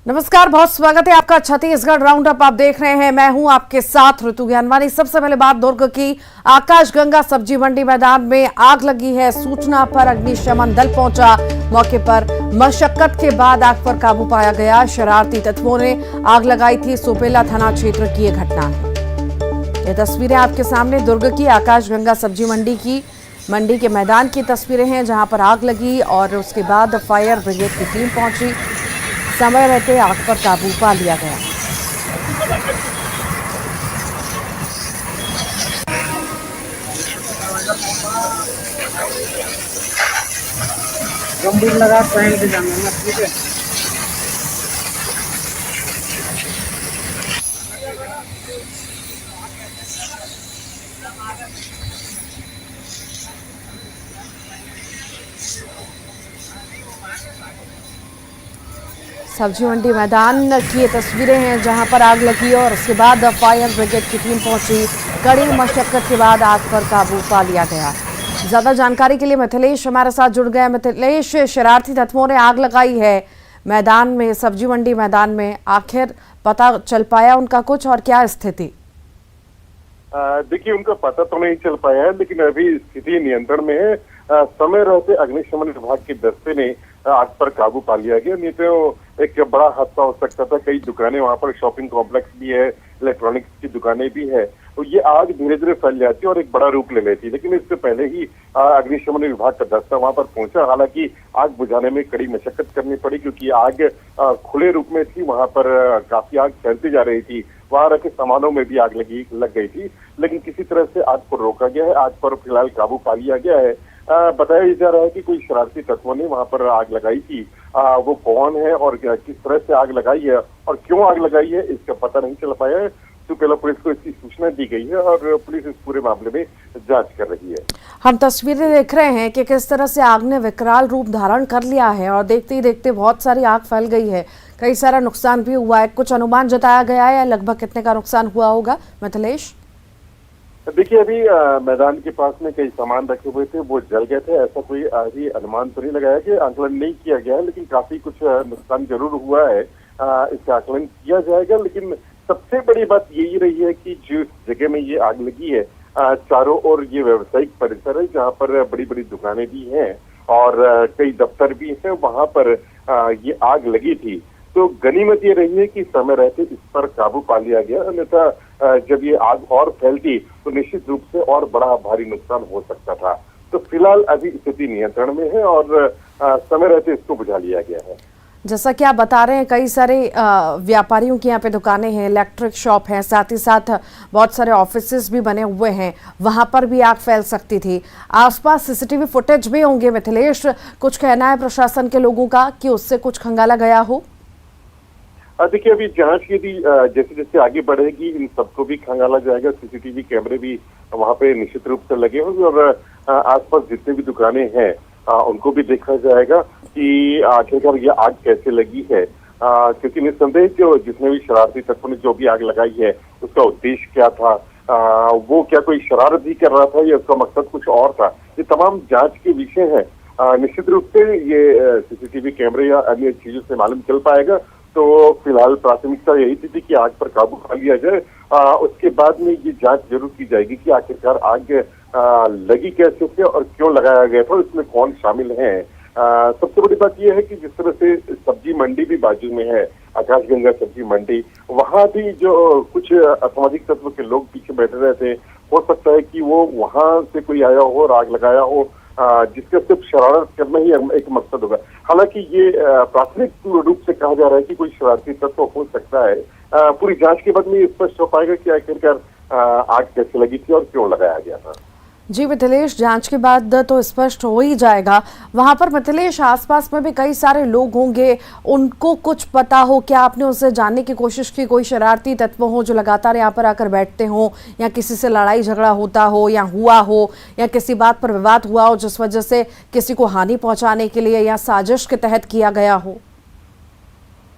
नमस्कार, बहुत स्वागत है आपका छत्तीसगढ़ राउंड अप आप देख रहे हैं। मैं हूं आपके साथ ऋतु ज्ञानवानी। सबसे पहले बात दुर्ग की आकाशगंगा सब्जी मंडी मैदान में आग लगी है। सूचना पर अग्निशमन दल पहुंचा। मौके पर मशक्कत के बाद आग पर काबू पाया गया। शरारती तत्वों ने आग लगाई थी। सोपेला थाना क्षेत्र की यह घटना है। ये तस्वीरें आपके सामने दुर्ग की आकाशगंगा सब्जी मंडी के मैदान की तस्वीरें हैं, जहां पर आग लगी और उसके बाद फायर ब्रिगेड की टीम पहुंची। समय रहते आग पर काबू पा लिया गया। गंभीर लगा पहन के जाना ना, ठीक है। सब्जी मंडी मैदान की ये तस्वीरें हैं, जहां पर आग लगी और उसके बाद फायर ब्रिगेड की टीम पहुंची। कड़ी मशक्कत के बाद आग पर काबू पा लिया गया। ज्यादा जानकारी के लिए मिथिलेश हमारे साथ जुड़ गए। मिथिलेश, शरारती तत्वों ने आग लगाई है मैदान में, सब्जी मंडी मैदान में, आखिर पता चल पाया उनका कुछ और क्या स्थिति? देखिए, उनका पता तो नहीं चल पाया है, लेकिन अभी स्थिति नियंत्रण में है। समय रहते अग्निशमन विभाग के दस्ते ने आग पर काबू पा लिया गया। नहीं तो एक बड़ा हादसा हो सकता था। कई दुकानें वहां पर, शॉपिंग कॉम्प्लेक्स भी है, इलेक्ट्रॉनिक्स की दुकानें भी है, तो ये आग धीरे धीरे फैल जाती और एक बड़ा रूप ले लेती। लेकिन इससे पहले ही अग्निशमन विभाग का दस्ता वहां पर पहुंचा। हालांकि आग बुझाने में कड़ी मशक्कत करनी पड़ी, क्योंकि आग खुले रूप में थी। वहां पर काफी आग फैलती जा रही थी। वहां रखे सामानों में भी आग लग गई थी, लेकिन किसी तरह से आग को रोका गया है। आग पर फिलहाल काबू पा लिया गया है। बताया जा रहा है कि कोई शरारती तत्वों ने वहां पर आग लगाई थी। वो कौन है और किस तरह से आग लगाई है और क्यों आग लगाई है, इसका पता नहीं चल पाया है। तो पहले पुलिस को इसकी सूचना दी गई है और पुलिस इस पूरे मामले में जांच कर रही है। हम तस्वीरें देख रहे हैं कि किस तरह से आग ने विकराल रूप धारण कर लिया है और देखते ही देखते बहुत सारी आग फैल गई है। कई सारा नुकसान भी हुआ है। कुछ अनुमान जताया गया है या लगभग कितने का नुकसान हुआ होगा, मिथिलेश? देखिए, अभी मैदान के पास में कई सामान रखे हुए थे, वो जल गए थे। ऐसा कोई अभी अनुमान तो नहीं लगाया कि आकलन नहीं किया गया है, लेकिन काफी कुछ नुकसान जरूर हुआ है। इसका आकलन किया जाएगा। लेकिन सबसे बड़ी बात यही रही है कि जिस जगह में ये आग लगी है, चारों ओर ये व्यावसायिक परिसर है, जहाँ पर बड़ी बड़ी दुकानें भी हैं और कई दफ्तर भी हैं। वहां पर ये आग लगी थी। तो गनीमत ये रही है कि समय रहते इस पर काबू पा लिया गया। अन्यथा जब ये आग और फैलती तो निश्चित रूप से और बड़ा भारी नुकसान हो सकता था। तो फिलहाल अभी स्थिति नियंत्रण में है और समय रहते इसको बुझा लिया गया है। जैसा कि आप बता रहे हैं, कई सारे व्यापारियों की यहाँ पे दुकानें हैं, इलेक्ट्रिक शॉप है, साथ ही साथ बहुत सारे ऑफिसेज भी बने हुए हैं, वहां पर भी आग फैल सकती थी। आसपास सीसीटीवी फुटेज भी होंगे। मिथिलेश, कुछ कहना है प्रशासन के लोगों का कि उससे कुछ खंगाला गया हो? देखिए, अभी जांच यदि जैसे जैसे आगे बढ़ेगी, इन सबको भी खंगाला जाएगा। सीसीटीवी कैमरे भी वहां पे निश्चित रूप से लगे होंगे और आसपास जितने भी दुकानें हैं उनको भी देखा जाएगा कि आखिरकार ये आग कैसे लगी है। क्योंकि निस्संदेह जो जिसने भी शरारती तत्वों ने जो भी आग लगाई है, उसका उद्देश्य क्या था, वो क्या कोई शरारत ही कर रहा था या उसका मकसद कुछ और था, ये तमाम जांच के विषय है। निश्चित रूप से ये सीसीटीवी कैमरे या अन्य चीजों से मालूम चल पाएगा। तो फिलहाल प्राथमिकता यही थी कि आग पर काबू पा लिया जाए। उसके बाद में ये जांच जरूर की जाएगी कि आखिरकार आग लगी कैसे थे और क्यों लगाया गया था, इसमें कौन शामिल है। सबसे बड़ी बात यह है कि जिस तरह से सब्जी मंडी भी बाजू में है, आकाशगंगा सब्जी मंडी, वहां भी जो कुछ असामाजिक तत्व के लोग पीछे बैठे रहे थे, हो सकता है कि वो वहां से कोई आया हो और आग लगाया हो, जिसका सिर्फ शरारत करना ही एक मकसद होगा। हालांकि ये प्राथमिक रूप से कहा जा रहा है कि कोई शरारती तत्व हो सकता है। पूरी जांच के बाद में स्पष्ट हो पाएगा कि आखिरकार आग कैसे लगी थी और क्यों लगाया गया था। जी मिथिलेश, जांच के बाद तो स्पष्ट हो ही जाएगा। वहां पर मिथिलेश, आसपास में भी कई सारे लोग होंगे, उनको कुछ पता हो क्या? आपने उनसे जानने की कोशिश की, कोई शरारती तत्व हो जो लगातार यहाँ पर आकर बैठते हो, या किसी से लड़ाई झगड़ा होता हो या हुआ हो, या किसी बात पर विवाद हुआ हो जिस वजह से किसी को हानि पहुंचाने के लिए या साजिश के तहत किया गया हो?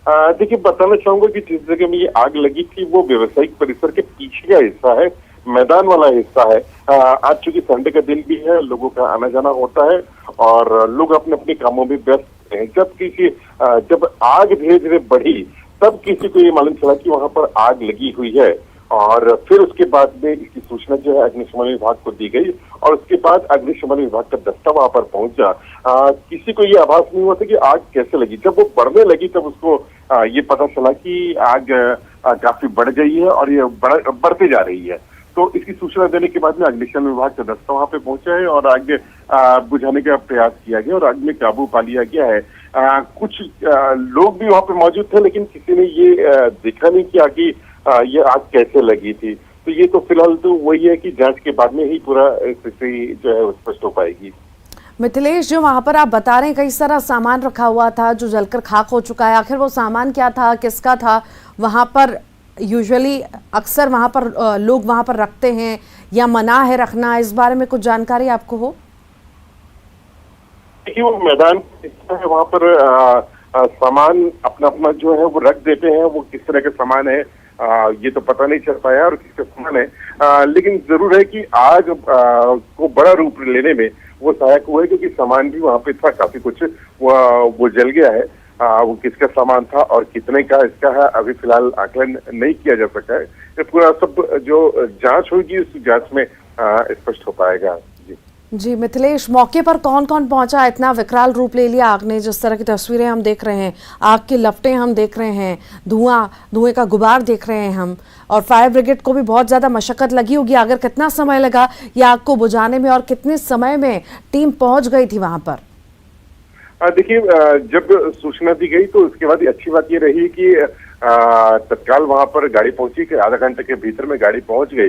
देखिए, बताना चाहूंगा कि जिस जगह में ये आग लगी थी वो व्यावसायिक परिसर के पीछे का हिस्सा है, मैदान वाला हिस्सा है। आज चूंकि संडे का दिन भी है, लोगों का आना जाना होता है और लोग अपने अपने कामों में व्यस्त सकते हैं। जब आग धीरे धीरे बढ़ी तब किसी को ये मालूम चला कि वहां पर आग लगी हुई है, और फिर उसके बाद में इसकी सूचना जो है अग्निशमन विभाग को दी गई और उसके बाद अग्निशमन विभाग का दस्ता वहां पर पहुंचा। किसी को ये आभास नहीं हुआ था कि आग कैसे लगी। जब वो बढ़ने लगी तब उसको ये पता चला कि आग काफी बढ़ गई है और ये बढ़ते जा रही है। तो इसकी सूचना देने के बाद में अग्निशमन विभाग का दस्ता वहां पे पहुंचा है और आग बुझाने का प्रयास किया गया और आग में काबू पा लिया गया है। कुछ लोग भी वहां पे मौजूद थे, लेकिन किसी ने ये देखा नहीं कि आगे ये आग कैसे लगी थी। तो ये तो फिलहाल तो वही है कि जांच के बाद में ही पूरा स्थिति जो है स्पष्ट हो पाएगी। मिथिलेश, जो वहां पर आप बता रहे हैं कई सारा सामान रखा हुआ था जो जलकर खाक हो चुका है, आखिर वो सामान क्या था, किसका था? वहां पर यूजुअली अक्सर वहां पर लोग वहां पर रखते हैं या मना है रखना, इस बारे में कुछ जानकारी आपको हो? देखिए, वो मैदान है, वहां पर सामान अपना अपना जो है वो रख देते हैं। वो किस तरह का सामान है ये तो पता नहीं चल पाया और किसका सामान है, लेकिन जरूर है कि आग को बड़ा रूप लेने में वो सहायक हुआ है, क्योंकि सामान भी वहां पे था काफी कुछ, वो जल गया है। वो किसका सामान था और कितने का इसका है अभी फिलहाल आकलन नहीं किया जा सका है। ये पूरा सब जो जांच होगी उस जांच में स्पष्ट हो पाएगा। जी मिथिलेश, मौके पर कौन कौन पहुंचा? इतना विकराल रूप ले लिया आग ने, जिस तरह की तस्वीरें हम देख रहे हैं, आग की लपटें हम देख रहे हैं, धुएं का गुबार देख रहे हैं हम, और फायर ब्रिगेड को भी बहुत ज्यादा मशक्कत लगी होगी। अगर कितना समय लगा ये आग को बुझाने में और कितने समय में टीम पहुंच गई थी वहां पर? देखिए, जब सूचना दी गई तो उसके बाद अच्छी बात ये रही कि तत्काल वहां पर गाड़ी पहुंची कि आधा घंटे के भीतर में गाड़ी पहुंच गई।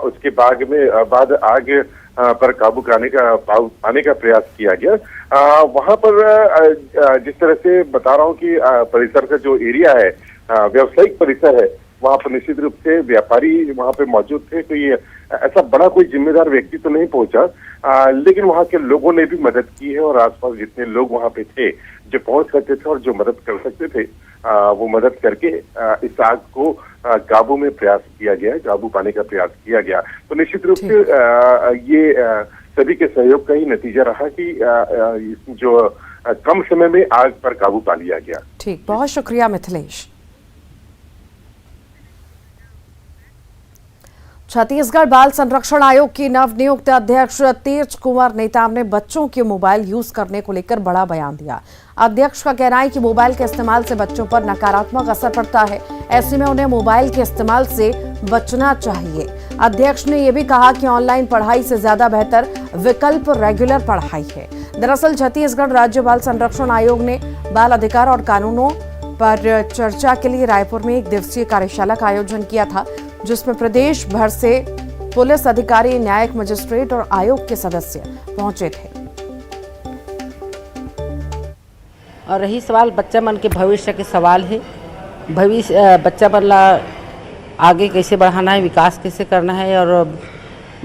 उसके बाद आग पर काबू पाने का प्रयास किया गया। वहां पर जिस तरह से बता रहा हूँ कि परिसर का जो एरिया है, व्यावसायिक परिसर है, वहां पर निश्चित रूप से व्यापारी वहां पे मौजूद थे। तो ये ऐसा बड़ा कोई जिम्मेदार व्यक्ति तो नहीं पहुंचा, लेकिन वहां के लोगों ने भी मदद की है और आसपास जितने लोग वहां पे थे जो पहुंच सकते थे और जो मदद कर सकते थे, वो मदद करके इस आग को काबू में प्रयास किया गया, काबू पाने का प्रयास किया गया। तो निश्चित रूप से ये सभी के सहयोग का ही नतीजा रहा कि जो कम समय में आग पर काबू पा लिया गया। ठीक, बहुत शुक्रिया मिथिलेश। छत्तीसगढ़ बाल संरक्षण आयोग की नवनियुक्त अध्यक्ष तेज कुंवर नेताम ने बच्चों के मोबाइल यूज करने को लेकर बड़ा बयान दिया। अध्यक्ष का कहना है कि मोबाइल के इस्तेमाल से बच्चों पर नकारात्मक असर पड़ता है, ऐसे में उन्हें मोबाइल के इस्तेमाल से बचना चाहिए। अध्यक्ष ने यह भी कहा कि ऑनलाइन पढ़ाई से ज्यादा बेहतर विकल्प रेगुलर पढ़ाई है। दरअसल छत्तीसगढ़ राज्य बाल संरक्षण आयोग ने बाल अधिकार और कानूनों पर चर्चा के लिए रायपुर में 1 दिवसीय कार्यशाला का आयोजन किया था, जिसमें प्रदेश भर से पुलिस अधिकारी, न्यायिक मजिस्ट्रेट और आयोग के सदस्य पहुंचे थे। और रही सवाल बच्चा मन के भविष्य के सवाल है, बच्चा मन ला आगे कैसे बढ़ाना है, विकास कैसे करना है और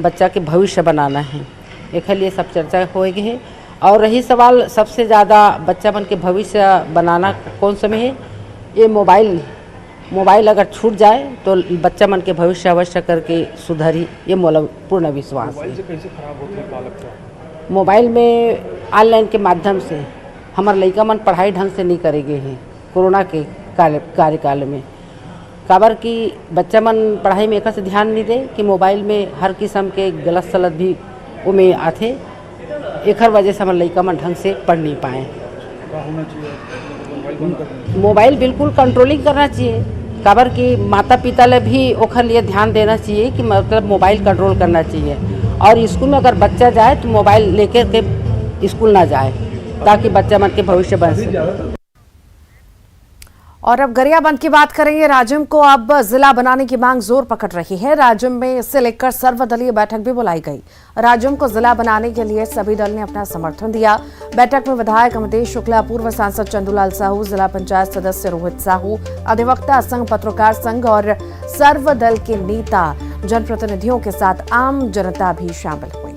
बच्चा के भविष्य बनाना है, एक लिए सब चर्चा होएगी है। और रही सवाल सबसे ज़्यादा बच्चा मन के भविष्य बनाना कौन समय है, ये मोबाइल अगर छूट जाए तो बच्चा मन के भविष्य अवश्य करके सुधरी, ये मोला पूर्ण विश्वास है। मोबाइल से कैसे खराब होती है बालक? मोबाइल में ऑनलाइन के माध्यम से हमारे लड़का मन पढ़ाई ढंग से नहीं करेगे हैं कोरोना के कार्यकाल में, काबर कि बच्चा मन पढ़ाई में एक से ध्यान नहीं दे कि मोबाइल में हर किस्म के गलत सलत भी उमें आते, एक वजह से हमारे लड़का मन ढंग से पढ़ नहीं पाए। मोबाइल बिल्कुल कंट्रोलिंग करना चाहिए, काबर कि माता पिता ले भी ओखर लिए ध्यान देना चाहिए कि मतलब मोबाइल कंट्रोल करना चाहिए। और स्कूल में अगर बच्चा जाए तो मोबाइल लेकर के स्कूल ना जाए, ताकि बच्चा मन के भविष्य बन सके। और अब गरियाबंद की बात करेंगे। राजिम को अब जिला बनाने की मांग जोर पकड़ रही है। राजिम में इससे लेकर सर्वदलीय बैठक भी बुलाई गई। राजिम को जिला बनाने के लिए सभी दल ने अपना समर्थन दिया। बैठक में विधायक अमितेश शुक्ला, पूर्व सांसद चंदूलाल साहू, जिला पंचायत सदस्य रोहित साहू, अधिवक्ता संघ, पत्रकार संघ और सर्वदल के नेता, जनप्रतिनिधियों के साथ आम जनता भी शामिल हुई।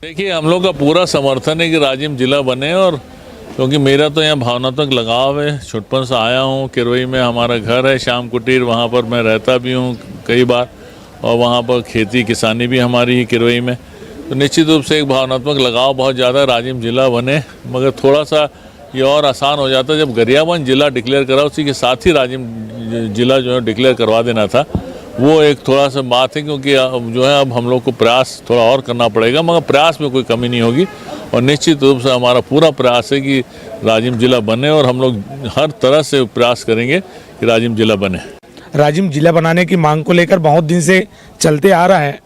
देखिए, हम लोग का पूरा समर्थन है कि राजिम जिला बने, और क्योंकि मेरा तो यहाँ भावनात्मक लगाव है, छुटपन से आया हूँ। किरोई में हमारा घर है, श्याम कुटीर, वहाँ पर मैं रहता भी हूँ कई बार, और वहाँ पर खेती किसानी भी हमारी है किरोई में। तो निश्चित रूप से एक भावनात्मक लगाव बहुत ज़्यादा राजिम जिला बने, मगर थोड़ा सा ये और आसान हो जाता जब गरियाबंद जिला डिक्लेयर करा, उसी के साथ ही राजिम जिला जो है डिक्लेयर करवा देना था। वो एक थोड़ा सा बात है, क्योंकि जो है अब हम लोग को प्रयास थोड़ा और करना पड़ेगा, मगर प्रयास में कोई कमी नहीं होगी और निश्चित रूप से हमारा पूरा प्रयास है कि राजिम जिला बने और हम लोग हर तरह से प्रयास करेंगे कि राजिम जिला बने। राजिम जिला बनाने की मांग को लेकर बहुत दिन से चलते आ रहा है,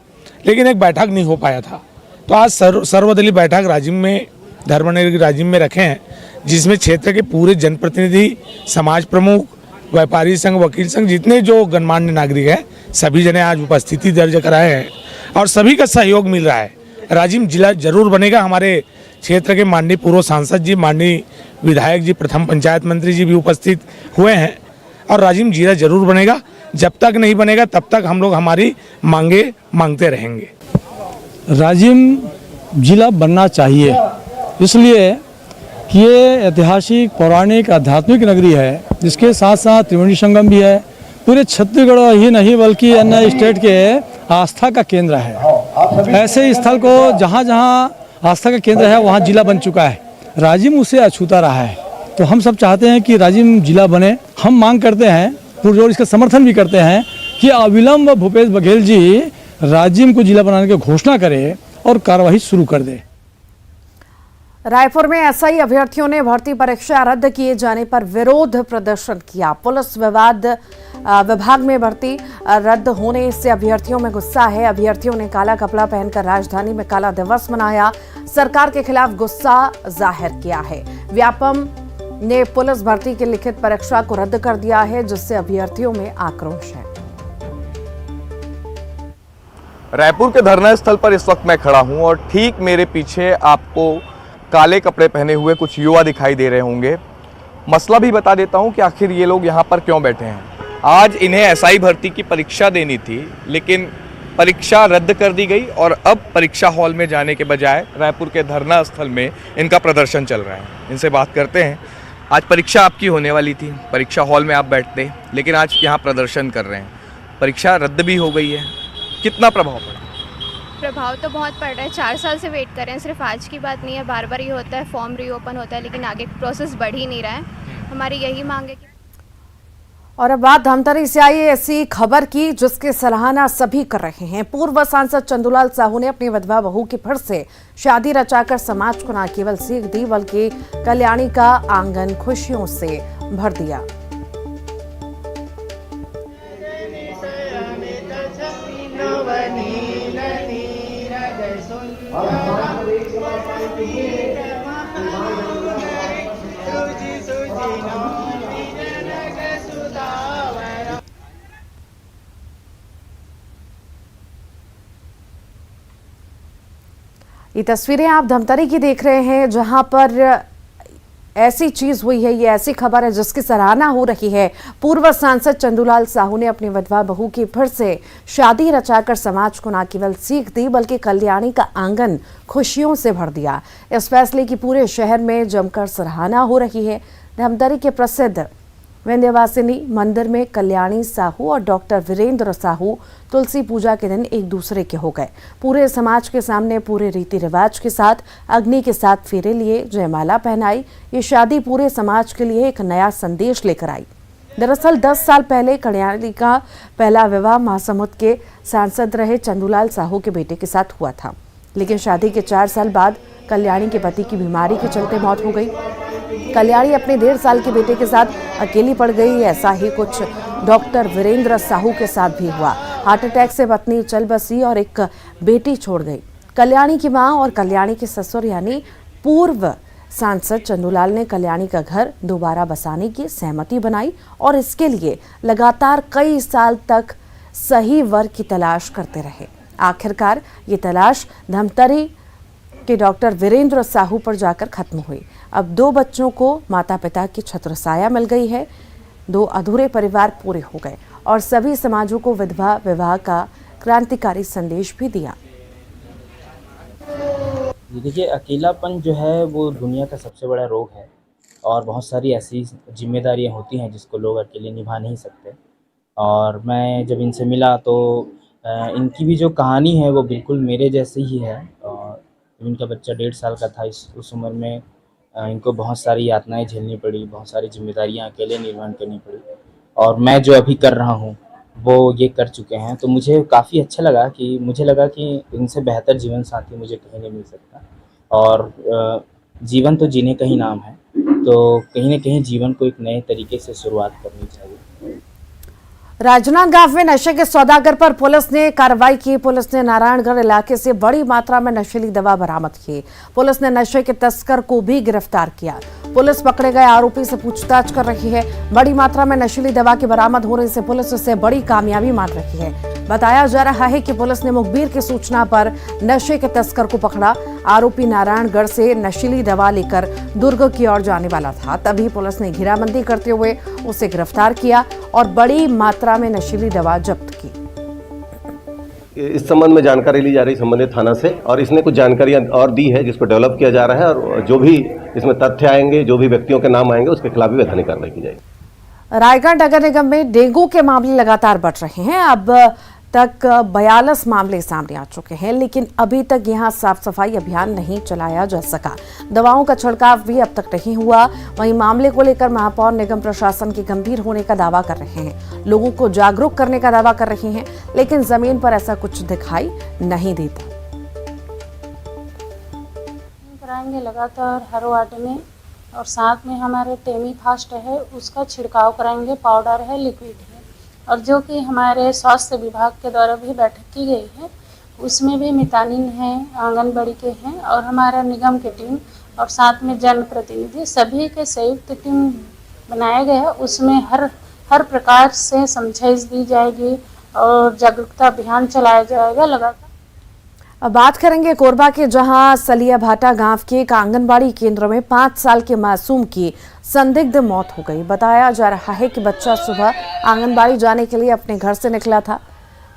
लेकिन एक बैठक नहीं हो पाया था। तो आज सर्वदलीय बैठक राजिम में, धर्मनगर राजिम में रखे हैं, जिसमें क्षेत्र के पूरे जनप्रतिनिधि, समाज प्रमुख, व्यापारी संघ, वकील संघ, जितने जो गणमान्य नागरिक हैं, सभी जने आज उपस्थिति दर्ज कराए हैं और सभी का सहयोग मिल रहा है। राजिम जिला जरूर बनेगा। हमारे क्षेत्र के माननीय पूर्व सांसद जी, माननीय विधायक जी, प्रथम पंचायत मंत्री जी भी उपस्थित हुए हैं और राजिम जिला जरूर बनेगा। जब तक नहीं बनेगा तब तक हम लोग हमारी मांगे मांगते रहेंगे। राजिम जिला बनना चाहिए, इसलिए कि ये ऐतिहासिक, पौराणिक, आध्यात्मिक नगरी है, जिसके साथ साथ त्रिवेणी संगम भी है। पूरे छत्तीसगढ़ ही नहीं बल्कि अन्य स्टेट के आस्था का केंद्र है। ऐसे स्थल को जहाँ जहाँ आस्था का केंद्र है वहाँ जिला बन चुका है। राजिम उसे अछूता रहा है, तो हम सब चाहते हैं कि राजिम जिला बने। हम मांग करते हैं, पुरजोर इसका समर्थन भी करते हैं कि अविलंब भूपेश बघेल जी राजिम को जिला बनाने की घोषणा करें और कार्यवाही शुरू कर दे। रायपुर में एसआई अभ्यर्थियों ने भर्ती परीक्षा रद्द किए जाने पर विरोध प्रदर्शन किया। पुलिस विभाग में भर्ती रद्द होने से अभ्यर्थियों में गुस्सा है। अभ्यर्थियों ने काला कपड़ा पहनकर राजधानी में काला दिवस मनाया, सरकार के खिलाफ गुस्सा जाहिर किया है। व्यापम ने पुलिस भर्ती की लिखित परीक्षा को रद्द कर दिया है, जिससे अभ्यर्थियों में आक्रोश है। रायपुर के धरना स्थल पर इस वक्त मैं खड़ा हूं और ठीक मेरे पीछे आपको काले कपड़े पहने हुए कुछ युवा दिखाई दे रहे होंगे। मसला भी बता देता हूं कि आखिर ये लोग यहां पर क्यों बैठे हैं। आज इन्हें एसआई भर्ती की परीक्षा देनी थी, लेकिन परीक्षा रद्द कर दी गई और अब परीक्षा हॉल में जाने के बजाय रायपुर के धरना स्थल में इनका प्रदर्शन चल रहा है। इनसे बात करते हैं। आज परीक्षा आपकी होने वाली थी, परीक्षा हॉल में आप बैठते, लेकिन आज यहाँ प्रदर्शन कर रहे हैं। परीक्षा रद्द भी हो गई है, कितना प्रभाव पड़ा? प्रभाव तो बहुत पड़ रहा है। 4 साल से वेट कर रहे हैं। सिर्फ आज की बात नहीं है, बार बार ये होता है, फॉर्म रीओपन होता है, लेकिन आगे प्रोसेस बढ़ ही नहीं रहा है। हमारी यही मांग है कि और अब बात धमतरी से आई ऐसी खबर की जिसकी सराहना सभी कर रहे हैं। पूर्व सांसद चंदूलाल साहू ने अपनी विधवा बहू की फिर से शादी रचाकर समाज को न केवल सीख दी बल्कि कल्याणी का आंगन खुशियों से भर दिया। ये तस्वीरें आप धमतरी की देख रहे हैं, जहां पर ऐसी चीज हुई है, ये ऐसी खबर है जिसकी सराहना हो रही है। पूर्व सांसद चंदूलाल साहू ने अपनी विधवा बहू की फिर से शादी रचाकर समाज को न केवल सीख दी बल्कि कल्याणी का आंगन खुशियों से भर दिया। इस फैसले की पूरे शहर में जमकर सराहना हो रही है। धमतरी के प्रसिद्ध विंध्यवासिनी मंदिर में कल्याणी साहू और डॉक्टर वीरेंद्र साहू तुलसी पूजा के दिन एक दूसरे के हो गए। पूरे समाज के सामने पूरे रीति रिवाज के साथ अग्नि के साथ फेरे लिए, जयमाला पहनाई। ये शादी पूरे समाज के लिए एक नया संदेश लेकर आई। दरअसल 10 साल पहले कल्याणी का पहला विवाह महासमुंद के सांसद रहे चंदूलाल साहू के बेटे के साथ हुआ था, लेकिन शादी के 4 साल बाद कल्याणी के पति की बीमारी के चलते मौत हो गई। कल्याणी अपने 1.5 साल के बेटे के साथ अकेली पड़ गई। ऐसा ही कुछ डॉक्टर वीरेंद्र साहू के साथ भी हुआ। हार्ट अटैक से पत्नी चल बसी और एक बेटी छोड़ गई। कल्याणी की मां और कल्याणी के ससुर यानी पूर्व सांसद चंदूलाल ने कल्याणी का घर दोबारा बसाने की सहमति बनाई और इसके लिए लगातार कई साल तक सही वर की तलाश करते रहे। आखिरकार ये तलाश धमतरी के डॉक्टर वीरेंद्र साहू पर जाकर खत्म हुई। अब 2 बच्चों को माता पिता की छत्रछाया मिल गई है। 2 अधूरे परिवार पूरे हो गए और सभी समाजों को विधवा विवाह का क्रांतिकारी संदेश भी दिया। देखिए, अकेलापन जो है वो दुनिया का सबसे बड़ा रोग है और बहुत सारी ऐसी जिम्मेदारियां होती हैं जिसको लोग अकेले निभा नहीं सकते। और मैं जब इनसे मिला तो इनकी भी जो कहानी है वो बिल्कुल मेरे जैसे ही है। जब इनका बच्चा 1.5 साल का था, उस उम्र में इनको बहुत सारी यातनाएं झेलनी पड़ी, बहुत सारी जिम्मेदारियां अकेले निर्वहन करनी पड़ी, और मैं जो अभी कर रहा हूँ वो ये कर चुके हैं। तो मुझे काफ़ी अच्छा लगा कि मुझे लगा कि इनसे बेहतर जीवन साथी मुझे कहीं नहीं मिल सकता। और जीवन तो जीने का ही नाम है, तो कहीं न कहीं जीवन को एक नए तरीके से शुरुआत करनी चाहिए। राजनांदगांव में नशे के सौदागर पर पुलिस ने कार्रवाई की। पुलिस ने नारायणगढ़ इलाके से बड़ी मात्रा में नशीली दवा बरामद की। पुलिस ने नशे के तस्कर को भी गिरफ्तार किया। पुलिस पकड़े गए आरोपी से पूछताछ कर रही है। बड़ी मात्रा में नशीली दवा के बरामद होने से पुलिस इसे बड़ी कामयाबी मान रही है। बताया जा रहा है कि पुलिस ने मुखबिर की सूचना पर नशे के तस्कर को पकड़ा। आरोपी नारायणगढ़ से नशीली दवा लेकर दुर्ग की ओर जाने वाला था, तभी पुलिस ने घेराबंदी करते हुए उसे गिरफ्तार किया और बड़ी मात्रा में नशीली दवा जब्त की। इस संबंध में जानकारी ली जा रही संबंधित थाना से, और इसने कुछ जानकारियां और दी है जिसको डेवलप किया जा रहा है, और जो भी इसमें तथ्य आएंगे, जो भी व्यक्तियों के नाम आएंगे, उसके खिलाफ भी वैधानिक कार्रवाई की जाएगी। रायगढ़ नगर निगम में डेंगू के मामले लगातार बढ़ रहे हैं। अब तक 42 मामले सामने आ चुके हैं, लेकिन अभी तक यहां साफ सफाई अभियान नहीं चलाया जा सका। दवाओं का छिड़काव भी अब तक नहीं हुआ। वहीं मामले को लेकर महापौर निगम प्रशासन के गंभीर होने का दावा कर रहे हैं, लोगों को जागरूक करने का दावा कर रहे हैं, लेकिन जमीन पर ऐसा कुछ दिखाई नहीं देता। कराएंगे लगातार हर वार्ड में, और साथ में हमारे टेमी फास्ट है उसका छिड़काव कराएंगे, पाउडर है, लिक्विड है, और जो कि हमारे स्वास्थ्य विभाग के द्वारा भी बैठक की गई है उसमें भी मितानिन है, आंगनबाड़ी के हैं, और हमारा निगम की टीम और साथ में जनप्रतिनिधि सभी के संयुक्त टीम बनाया गया है। उसमें हर प्रकार से समझाइश दी जाएगी और जागरूकता अभियान चलाया जाएगा लगातार। अब बात करेंगे कोरबा के, जहां सलिया भाटा गांव के एक आंगनबाड़ी केंद्र में 5 साल के मासूम की संदिग्ध मौत हो गई। बताया जा रहा है कि बच्चा सुबह आंगनबाड़ी जाने के लिए अपने घर से निकला था,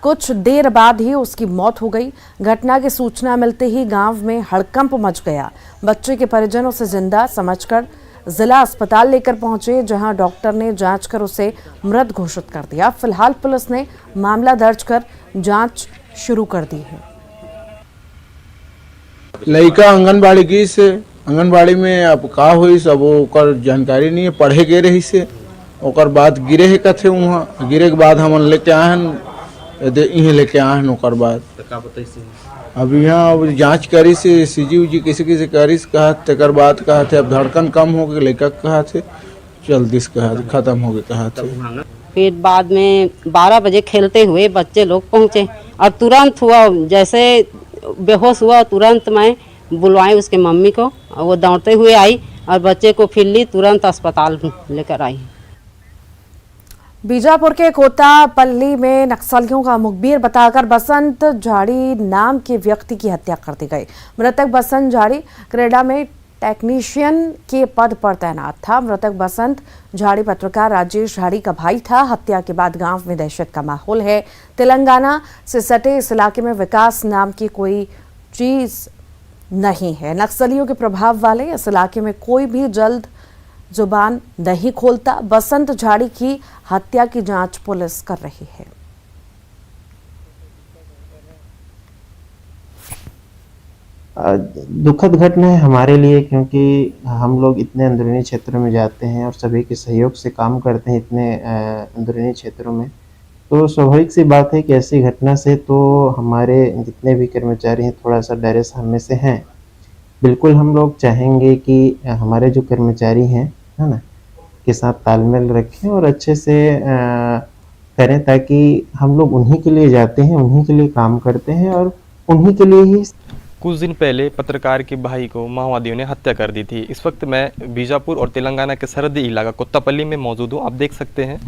कुछ देर बाद ही उसकी मौत हो गई। घटना की सूचना मिलते ही गांव में हड़कंप मच गया। बच्चे के परिजनों से जिंदा समझकर जिला अस्पताल लेकर पहुंचे, जहां डॉक्टर ने जांच कर उसे मृत घोषित कर दिया। फिलहाल पुलिस ने मामला दर्ज कर जांच शुरू कर दी है। लड़का आंगनबाड़ी की से आंगनबाड़ी में अब का हुई सब ओकर जानकारी नहीं है। पढ़े गए रही से ओकर बाद गिरे है कथे, वहाँ गिरे के बाद हम लेके आए हैं, इहें लेके आए हैं। ओकर बाद अब यहाँ अब जांच करी से सीजी उजी किसी किसी करी से कहा, तकर बाद कहा थे अब धड़कन कम हो गई, लड़का कहा थे जल्दी से कहा खत्म हो गए कहा थे। फिर बाद में 12 बजे खेलते हुए बच्चे लोग पहुँचे और तुरंत हुआ, जैसे बेहोश हुआ तुरंत मैं बुलवाई उसके मम्मी को, और वो दौड़ते हुए आई और बच्चे को फिर ली, तुरंत अस्पताल लेकर आई। बीजापुर के कोतापल्ली में नक्सलियों का मुखबिर बताकर बसंत झाड़ी नाम के व्यक्ति की हत्या कर दी गई। मृतक बसंत झाड़ी क्रेडा में टेक्नीशियन के पद पर तैनात था। मृतक बसंत झाड़ी पत्रकार राजेश झाड़ी का भाई था। हत्या के बाद गांव में दहशत का माहौल है। तेलंगाना से सटे इस इलाके में विकास नाम की कोई चीज नहीं है। नक्सलियों के प्रभाव वाले इस इलाके में कोई भी जल्द जुबान नहीं खोलता। बसंत झाड़ी की हत्या की जांच पुलिस कर रही है। दुखद घटना है हमारे लिए, क्योंकि हम लोग इतने अंदरूनी क्षेत्रों में जाते हैं और सभी के सहयोग से काम करते हैं इतने अंदरूनी क्षेत्रों में, तो स्वाभाविक सी बात है कि ऐसी घटना से तो हमारे जितने भी कर्मचारी हैं थोड़ा सा डरे हमें से हैं। बिल्कुल हम लोग चाहेंगे कि हमारे जो कर्मचारी हैं है ना के साथ तालमेल रखें और अच्छे से करें, ताकि हम लोग उन्हीं के लिए जाते हैं, उन्हीं के लिए काम करते हैं और उन्हीं के लिए ही। कुछ दिन पहले पत्रकार के भाई को माओवादियों ने हत्या कर दी थी। इस वक्त मैं बीजापुर और तेलंगाना के सरहदी इलाका कोत्तापल्ली में मौजूद हूँ। आप देख सकते हैं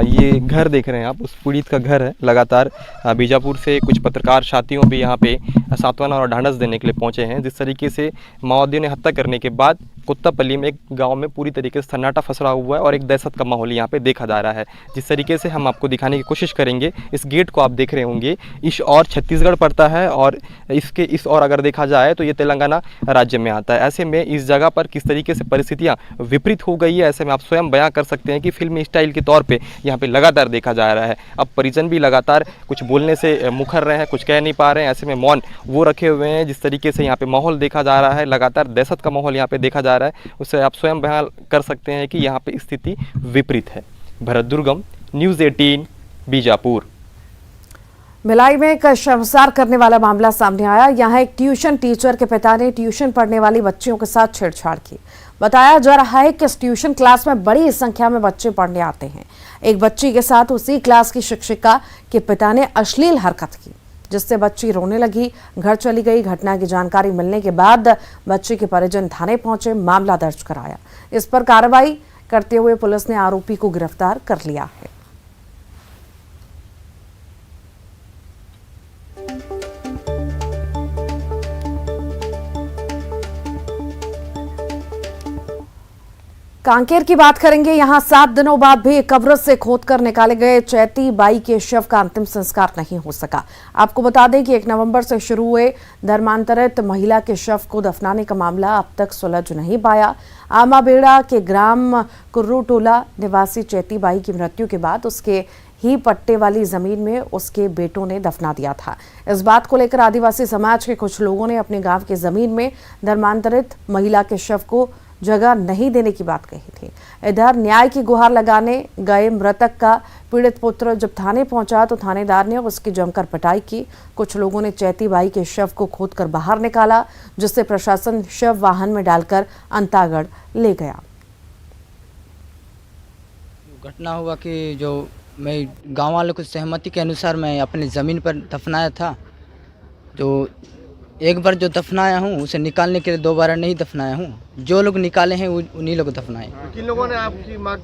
ये घर देख रहे हैं आप, उस पीड़ित का घर है। लगातार बीजापुर से कुछ पत्रकार साथियों भी यहाँ पे सांत्वना और ढांढस देने के लिए पहुँचे हैं। जिस तरीके से माओवादियों ने हत्या करने के बाद कोत्तापल्ली में एक गांव में पूरी तरीके से सन्नाटा फैला हुआ है और एक दहशत का माहौल यहाँ पे देखा जा रहा है। जिस तरीके से हम आपको दिखाने की कोशिश करेंगे, इस गेट को आप देख रहे होंगे, इस और छत्तीसगढ़ पड़ता है और इसके इस और अगर देखा जाए तो ये तेलंगाना राज्य में आता है। ऐसे में इस जगह पर किस तरीके से परिस्थितियाँ विपरीत हो गई है, ऐसे में आप स्वयं बयां कर सकते हैं कि फिल्मी स्टाइल के तौर पर यहाँ पे लगातार देखा जा रहा है। अब परिजन भी लगातार कुछ बोलने से मुखर रहे हैं, कुछ कह नहीं पा रहे हैं। ऐसे में मौन वो रखे हुए हैं। जिस तरीके से यहाँ पे माहौल देखा जा रहा है, लगातार दहशत का माहौल यहाँ पे देखा जा रहा है, उससे आप स्वयं बयान कर सकते हैं कि यहाँ पे स्थिति विपरीत है। भरत दुर्गम, न्यूज़ 18, बीजापुर। भिलाई में एक शर्मसार करने वाला मामला सामने आया। यहाँ एक ट्यूशन टीचर के पिता ने ट्यूशन पढ़ने वाली बच्चियों के साथ छेड़छाड़ की। बताया जा रहा है कि इस ट्यूशन क्लास में बड़ी संख्या में बच्चे पढ़ने आते हैं। एक बच्ची के साथ उसी क्लास की शिक्षिका के पिता ने अश्लील हरकत की, जिससे बच्ची रोने लगी, घर चली गई। घटना की जानकारी मिलने के बाद बच्ची के परिजन थाने पहुंचे, मामला दर्ज कराया। इस पर कार्रवाई करते हुए पुलिस ने आरोपी को गिरफ्तार कर लिया है। कांकेर की बात करेंगे। यहां 7 दिनों बाद भी कब्र से खोदकर निकाले गए चैती बाई के शव का अंतिम संस्कार नहीं हो सका। आपको बता दें कि 1 नवंबर से शुरू हुए धर्मांतरित महिला के शव को दफनाने का मामला अब तक सुलझ नहीं पाया। आमाबेड़ा के ग्राम कुर्रूटोला निवासी चैती बाई की मृत्यु के बाद उसके ही पट्टे वाली जमीन में उसके बेटों ने दफना दिया था। इस बात को लेकर आदिवासी समाज के कुछ लोगों ने अपने गांव की जमीन में धर्मांतरित महिला के शव को जगह नहीं देने की बात कही थी। इधर न्याय की गुहार लगाने गए मृतक का पीड़ित पुत्र जब थाने पहुंचा तो थानेदार ने उसकी जमकर पिटाई की। कुछ लोगों ने चैती बाई के शव को खोदकर बाहर निकाला, जिससे प्रशासन शव वाहन में डालकर अंतागढ़ ले गया। घटना हुआ कि जो मैं गांव वालों की सहमति के अनुसार मैं अपनी ज़मीन पर दफनाया था। जो एक बार जो दफनाया हूँ उसे निकालने के लिए दोबारा नहीं दफनाया हूँ। जो लोग निकाले हैं उन्हीं लोग दफनाए। किन लोगों ने आपकी मां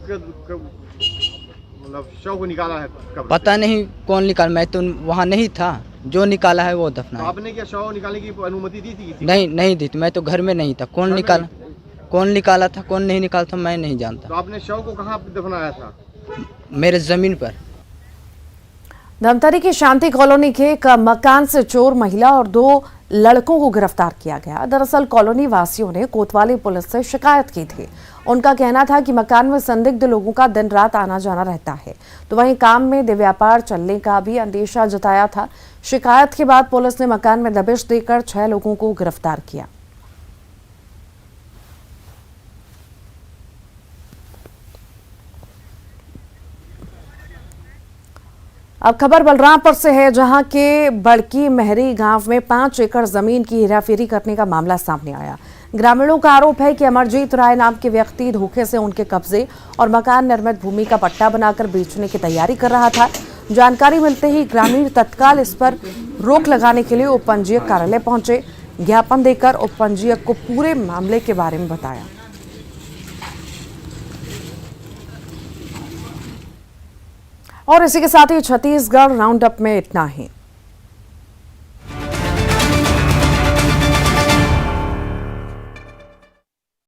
मतलब शव को निकाला है? पता नहीं कौन निकाला, मैं तो वहाँ नहीं था। जो निकाला है वो दफनाया। तो आपने क्या शव निकालने की अनुमति दी थी? नहीं दी थी। मैं तो घर में नहीं था। कौन निकाला था कौन नहीं निकाला था मैं नहीं जानता। तो आपने शव को कहाँ दफनाया था? मेरे जमीन पर। धमतरी की शांति कॉलोनी के एक मकान से चोर महिला और 2 लड़कों को गिरफ्तार किया गया। दरअसल कॉलोनी वासियों ने कोतवाली पुलिस से शिकायत की थी। उनका कहना था कि मकान में संदिग्ध लोगों का दिन रात आना जाना रहता है, तो वहीं काम में व्यापार चलने का भी अंदेशा जताया था। शिकायत के बाद पुलिस ने मकान में दबिश देकर 6 लोगों को गिरफ्तार किया। अब खबर बलरामपुर से है, जहां के बड़की महरी गांव में 5 एकड़ जमीन की हेराफेरी करने का मामला सामने आया। ग्रामीणों का आरोप है कि अमरजीत राय नाम के व्यक्ति धोखे से उनके कब्जे और मकान निर्मित भूमि का पट्टा बनाकर बेचने की तैयारी कर रहा था। जानकारी मिलते ही ग्रामीण तत्काल इस पर रोक लगाने के लिए उपपंजीयक कार्यालय पहुंचे। ज्ञापन देकर उपपंजीयक को पूरे मामले के बारे में बताया। और इसी के साथ ही छत्तीसगढ़ राउंड अप में इतना ही।